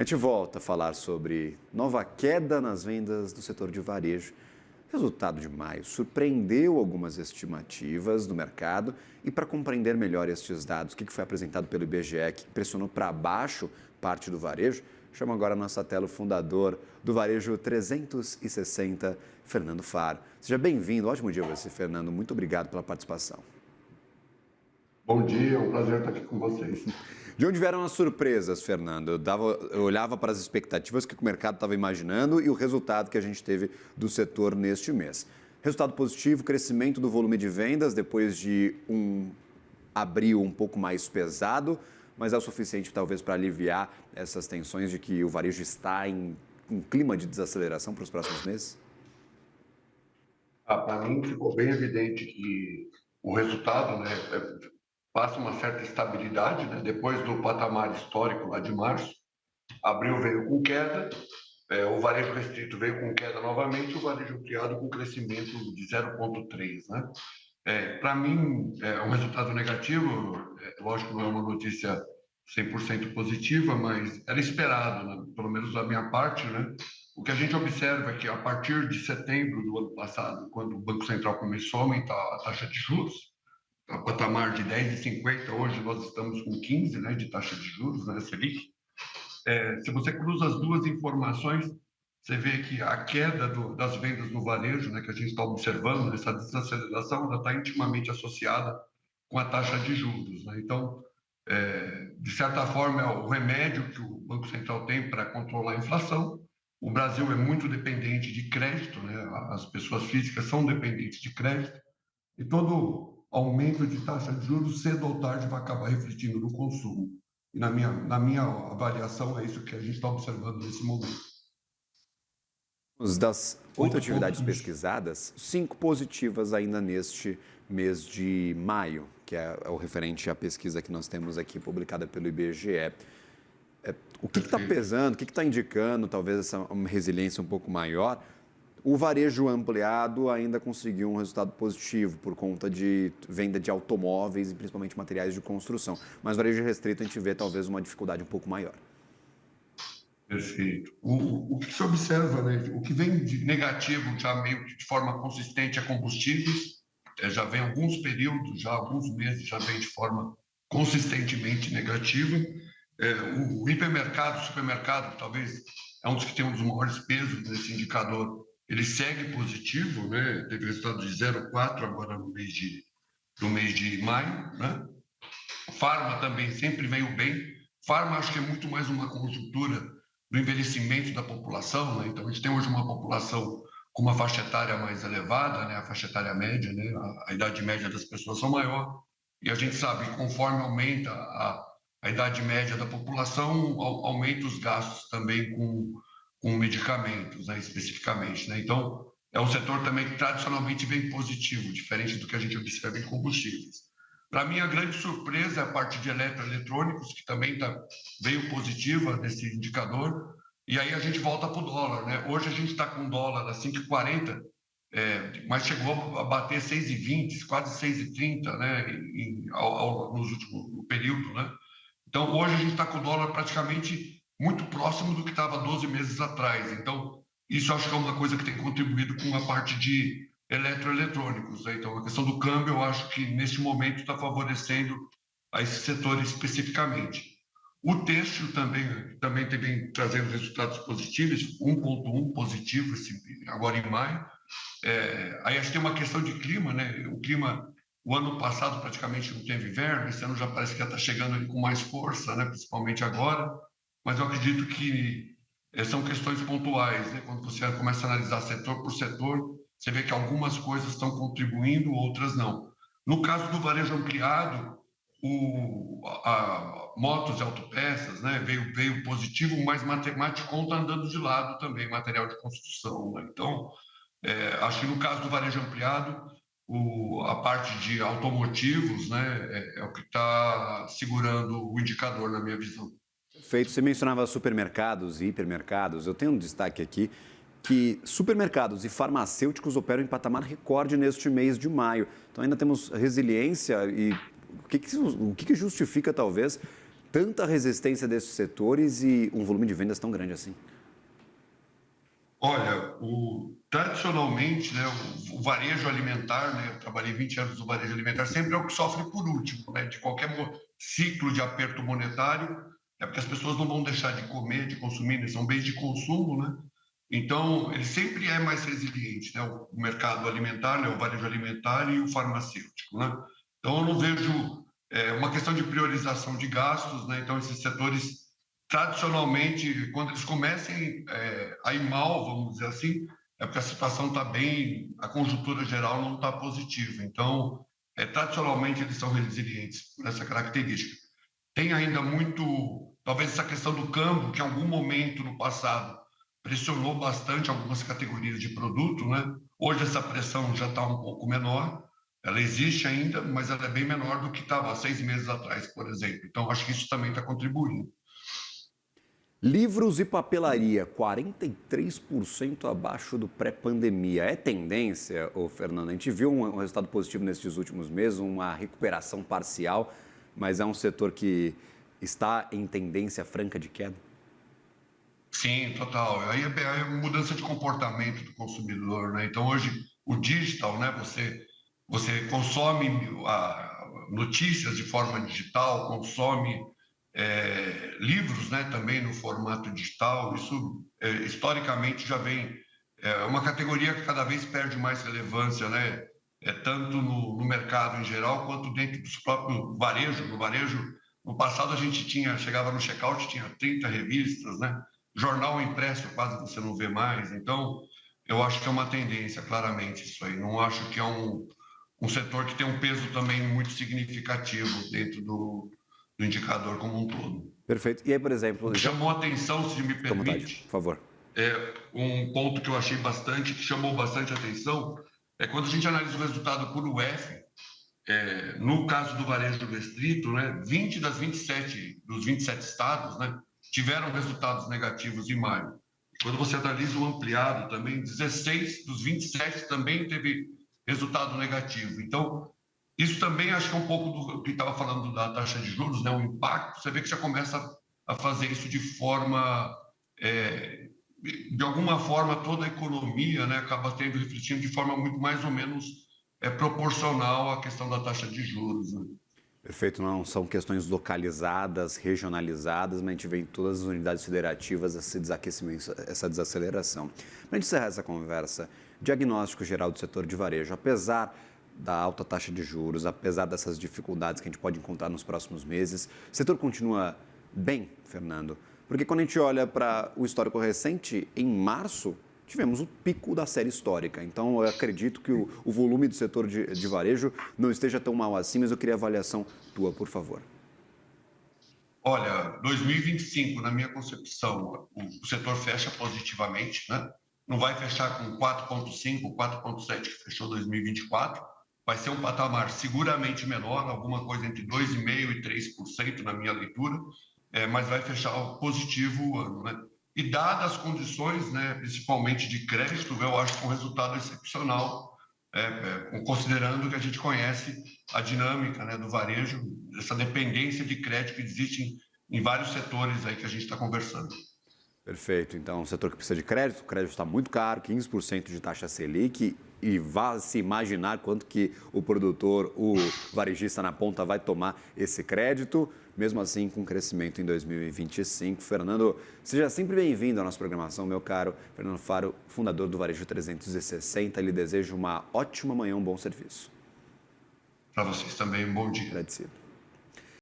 A gente volta a falar sobre nova queda nas vendas do setor de varejo. O resultado de maio surpreendeu algumas estimativas do mercado e para compreender melhor estes dados, o que foi apresentado pelo IBGE que pressionou para baixo parte do varejo, chamo agora a nossa tela o fundador do Varejo 360, Fernando Faro. Seja bem-vindo, ótimo dia você, Fernando, muito obrigado pela participação. Bom dia, é um prazer estar aqui com vocês. De onde vieram as surpresas, Fernando? Eu olhava para as expectativas que o mercado estava imaginando e o resultado que a gente teve do setor neste mês. Resultado positivo, crescimento do volume de vendas depois de um abril um pouco mais pesado, mas é o suficiente talvez para aliviar essas tensões de que o varejo está em um clima de desaceleração para os próximos meses? Para mim ficou bem evidente que o resultado, passa uma certa estabilidade, né? Depois do patamar histórico lá de março. Abril veio com queda, o varejo restrito veio com queda novamente, o varejo ampliado com crescimento de 0,3, né? Para mim, é um resultado negativo, lógico que não é uma notícia 100% positiva, mas era esperado, né? Pelo menos da minha parte, né? O que a gente observa é que a partir de setembro do ano passado, quando o Banco Central começou a aumentar a taxa de juros, a patamar de 10,50, hoje nós estamos com 15, né, de taxa de juros, né, Selic. Se você cruza as duas informações, você vê que a queda das vendas no varejo, né, que a gente está observando, essa desaceleração, ela está intimamente associada com a taxa de juros, né? Então, de certa forma, é o remédio que o Banco Central tem para controlar a inflação. O Brasil é muito dependente de crédito, né? As pessoas físicas são dependentes de crédito, e todo aumento de taxa de juros, cedo ou tarde, vai acabar refletindo no consumo. E na minha avaliação, é isso que a gente está observando nesse momento. Das 8 Outro atividades ponto pesquisadas, 5 positivas ainda neste mês de maio, que é o referente à pesquisa que nós temos aqui publicada pelo IBGE. O que está pesando, o que está indicando talvez uma resiliência um pouco maior? O varejo ampliado ainda conseguiu um resultado positivo por conta de venda de automóveis e principalmente materiais de construção. Mas o varejo restrito a gente vê talvez uma dificuldade um pouco maior. Perfeito. O que se observa, né, o que vem de negativo já meio que de forma consistente é combustíveis, já vem alguns períodos, já alguns meses, já vem de forma consistentemente negativa. O hipermercado, supermercado, talvez é um dos que tem um dos maiores pesos nesse indicador. Ele segue positivo, né? Teve resultado de 0,4 agora no mês de maio, né? Farma também sempre veio bem. Farma acho que é muito mais uma conjuntura do envelhecimento da população, né? Então a gente tem hoje uma população com uma faixa etária mais elevada, né? A faixa etária média, né? A idade média das pessoas são maior, e a gente sabe que conforme aumenta a idade média da população, aumenta os gastos também com medicamentos, né? Especificamente, né? Então é um setor também que tradicionalmente vem positivo, diferente do que a gente observa em combustíveis. Para mim, a grande surpresa é a parte de eletroeletrônicos, que também veio positiva nesse indicador. E aí a gente volta para o dólar, né? Hoje a gente está com o dólar a 5,40, mas chegou a bater 6,20, quase 6,30, né? Nos últimos período, né? Então, hoje a gente está com o dólar praticamente muito próximo do que estava 12 meses atrás. Então, isso acho que é uma coisa que tem contribuído com a parte de eletroeletrônicos, né? Então, a questão do câmbio, eu acho que neste momento está favorecendo a esse setor especificamente. O têxtil também vem trazendo resultados positivos, 1,1 positivo agora em maio. Aí acho que tem uma questão de clima, né? O clima, o ano passado praticamente não teve inverno, esse ano já parece que já está chegando ali com mais força, né? Principalmente agora, mas eu acredito que são questões pontuais, né? Quando você começa a analisar setor por setor, você vê que algumas coisas estão contribuindo, outras não. No caso do varejo ampliado, motos e autopeças, né, veio positivo, mas matemático está andando de lado também, material de construção, né? Então, acho que no caso do varejo ampliado, a parte de automotivos, né, é o que está segurando o indicador, na minha visão. Feito, você mencionava supermercados e hipermercados. Eu tenho um destaque aqui que supermercados e farmacêuticos operam em patamar recorde neste mês de maio. Então ainda temos resiliência e o que justifica talvez tanta resistência desses setores e um volume de vendas tão grande assim? Olha, tradicionalmente, né, o varejo alimentar, né, eu trabalhei 20 anos no varejo alimentar, sempre é o que sofre por último, né, de qualquer ciclo de aperto monetário, é porque as pessoas não vão deixar de comer, de consumir, né, são bens de consumo, né? Então, ele sempre é mais resiliente, né, o mercado alimentar, né, o varejo alimentar e o farmacêutico, né? Então, eu não vejo uma questão de priorização de gastos, né? Então, esses setores tradicionalmente, quando eles comecem a ir mal, vamos dizer assim, é porque a situação está bem, a conjuntura geral não está positiva. Então, tradicionalmente, eles são resilientes por essa característica. Tem ainda muito, talvez essa questão do câmbio, que em algum momento no passado pressionou bastante algumas categorias de produto, né? Hoje essa pressão já está um pouco menor, ela existe ainda, mas ela é bem menor do que estava há 6 meses atrás, por exemplo. Então, acho que isso também está contribuindo. Livros e papelaria, 43% abaixo do pré-pandemia. É tendência, ô Fernando? A gente viu um resultado positivo nesses últimos meses, uma recuperação parcial, mas é um setor que está em tendência franca de queda? Sim, total. Aí é mudança de comportamento do consumidor, né? Então, hoje, o digital, né? Você consome notícias de forma digital, consome livros, né, também no formato digital. Isso historicamente já vem uma categoria que cada vez perde mais relevância, né, tanto no mercado em geral quanto dentro do próprio varejo. No varejo, no passado a gente chegava no checkout, tinha 30 revistas, né, jornal impresso quase você não vê mais. Então, eu acho que é uma tendência, claramente, isso aí. Não acho que é um setor que tem um peso também muito significativo dentro do indicador como um todo. Perfeito. E aí, por exemplo... O que chamou a atenção, se me permite, por favor. Um ponto que eu achei que chamou bastante atenção, é quando a gente analisa o resultado por UF, no caso do varejo restrito, né, 20 dos 27 estados, né, tiveram resultados negativos em maio. Quando você analisa o ampliado também, 16 dos 27 também teve resultado negativo. Então, isso também acho que é um pouco do que estava falando da taxa de juros, né? O impacto, você vê que já começa a fazer isso de forma, de alguma forma, toda a economia, né, acaba refletindo de forma muito mais ou menos proporcional à questão da taxa de juros, né? Perfeito, não são questões localizadas, regionalizadas, mas a gente vê em todas as unidades federativas esse desaquecimento, essa desaceleração. Para a gente encerrar essa conversa, diagnóstico geral do setor de varejo, apesar da alta taxa de juros, apesar dessas dificuldades que a gente pode encontrar nos próximos meses, o setor continua bem, Fernando? Porque quando a gente olha para o histórico recente, em março, tivemos o pico da série histórica. Então, eu acredito que o volume do setor de varejo não esteja tão mal assim, mas eu queria a avaliação tua, por favor. Olha, 2025, na minha concepção, o setor fecha positivamente, né? Não vai fechar com 4,5, 4,7 que fechou 2024. Vai ser um patamar seguramente menor, alguma coisa entre 2,5% e 3% na minha leitura, mas vai fechar positivo o ano, né? E dadas as condições, né, principalmente de crédito, eu acho que é um resultado excepcional, considerando que a gente conhece a dinâmica, né, do varejo, essa dependência de crédito que existe em vários setores aí que a gente está conversando. Perfeito. Então, um setor que precisa de crédito, o crédito está muito caro, 15% de taxa Selic, e vá se imaginar quanto que o produtor, o varejista na ponta vai tomar esse crédito, mesmo assim com crescimento em 2025. Fernando, seja sempre bem-vindo à nossa programação, meu caro Fernando Faro, fundador do Varejo 360. Lhe desejo uma ótima manhã, um bom serviço. Para vocês também, um bom dia. Agradecido.